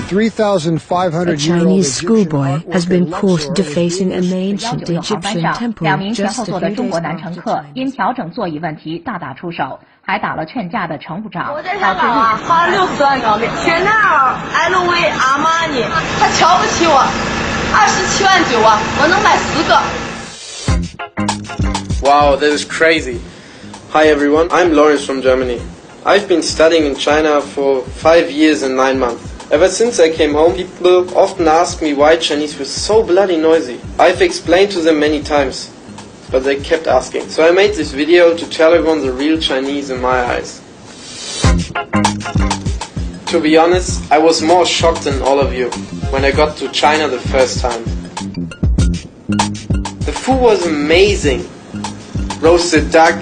A Chinese schoolboy has been caught defacing an ancient Egyptian temple 两名前 just 后 a 座的 few 中 days 国男乘客因调整座椅问题大打出手，还打了劝架的乘务长。我在香港啊，花了60万港币，Chnael LV Arman，他瞧不起我，27.9万，我能买10个。 Wow, that is crazy. Hi everyone, I'm Lawrence from Germany. I've been studying in China for 5 years and 9 months. Ever since I came home, people often ask me why Chinese was so bloody noisy. I've explained to them many times, but they kept asking. So I made this video to tell everyone the real Chinese in my eyes. To be honest, I was more shocked than all of you when I got to China the first time. The food was amazing. Roasted duck,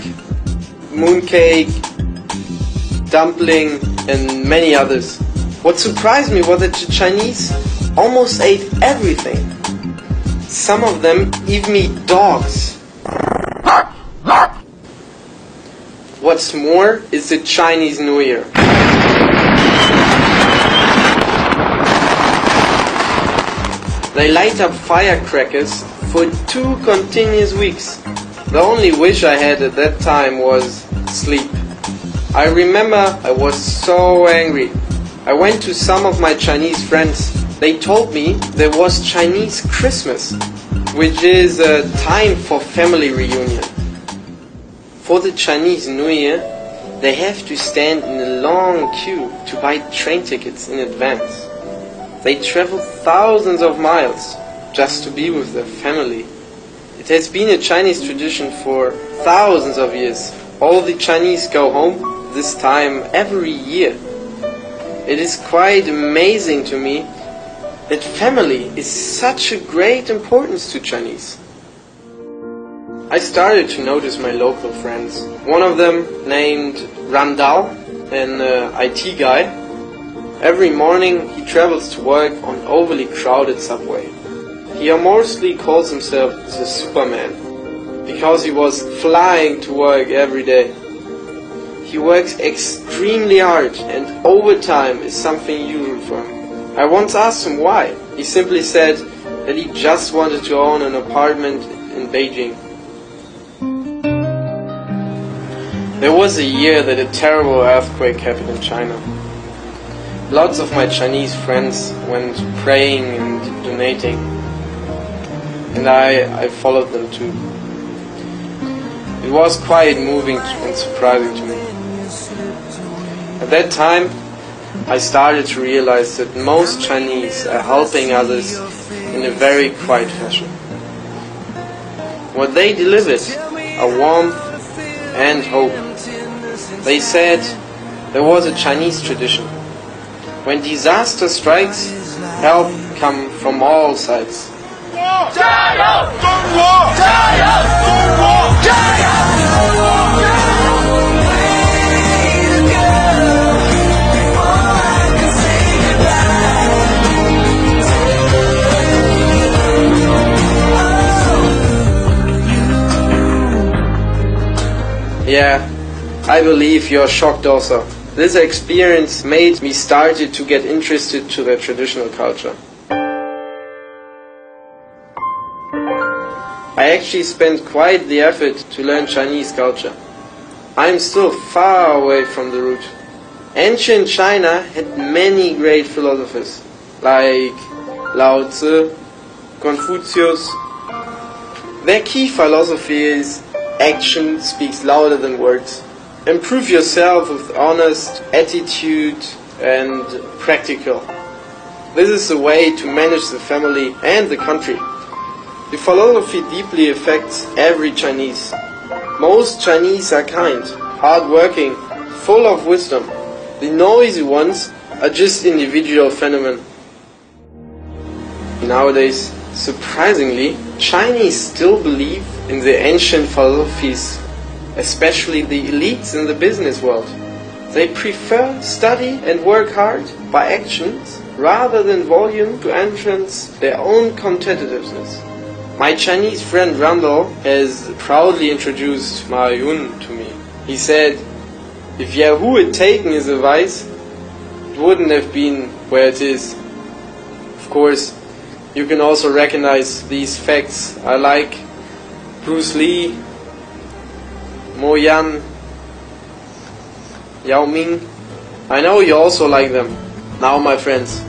mooncake, dumpling, and many others. What surprised me was that the Chinese almost ate everything. Some of them even eat dogs. What's more is the Chinese New Year. They light up firecrackers for 2 continuous weeks. The only wish I had at that time was sleep. I remember I was so angry. I went to some of my Chinese friends. They told me there was Chinese Christmas, which is a time for family reunion. For the Chinese New Year, they have to stand in a long queue to buy train tickets in advance. They travel thousands of miles just to be with their family. It has been a Chinese tradition for thousands of years. All the Chinese go home this time every year. It is quite amazing to me that family is such a great importance to Chinese. I started to notice my local friends. One of them, named Randall, an IT guy. Every morning he travels to work on overly crowded subway. He mostly calls himself the Superman because he was flying to work every day. He works extremely hard and overtime is something usual for him. I once asked him why. He simply said that he just wanted to own an apartment in Beijing. There was a year that a terrible earthquake happened in China. Lots of my Chinese friends went praying and donating, and I followed them too. It was quite moving and surprising to me. At that time, I started to realize that most Chinese are helping others in a very quiet fashion. What they delivered are warmth and hope. They said there was a Chinese tradition. When disaster strikes, help comes from all sides. 加油，中国！加油，中国！加油，中国！ Yeah, I believe you're shocked also. This experience made me started to get interested to their traditional culture. I actually spent quite the effort to learn Chinese culture. I'm still far away from the root. Ancient China had many great philosophers, like Lao Tzu, Confucius. Their key philosophy is action speaks louder than words. Improve yourself with honest attitude and practical. This is the way to manage the family and the country. The philosophy deeply affects every Chinese. Most Chinese are kind, hardworking, full of wisdom. The noisy ones are just individual phenomena. Nowadays, surprisingly, Chinese still believe in the ancient philosophies, especially the elites in the business world. They prefer study and work hard by actions rather than volume to enhance their own competitiveness. My Chinese friend Randall has proudly introduced Ma Yun to me. He said, if Yahoo had taken his advice, it wouldn't have been where it is. Of course, you can also recognize these facts. I like Bruce Lee, Mo Yan, Yao Ming. I know you also like them. Now, my friends,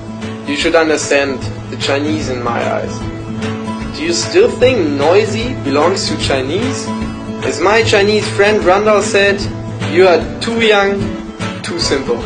you should understand the Chinese in my eyes. Do you still think noisy belongs to Chinese? As my Chinese friend Randall said, you are too young, too simple.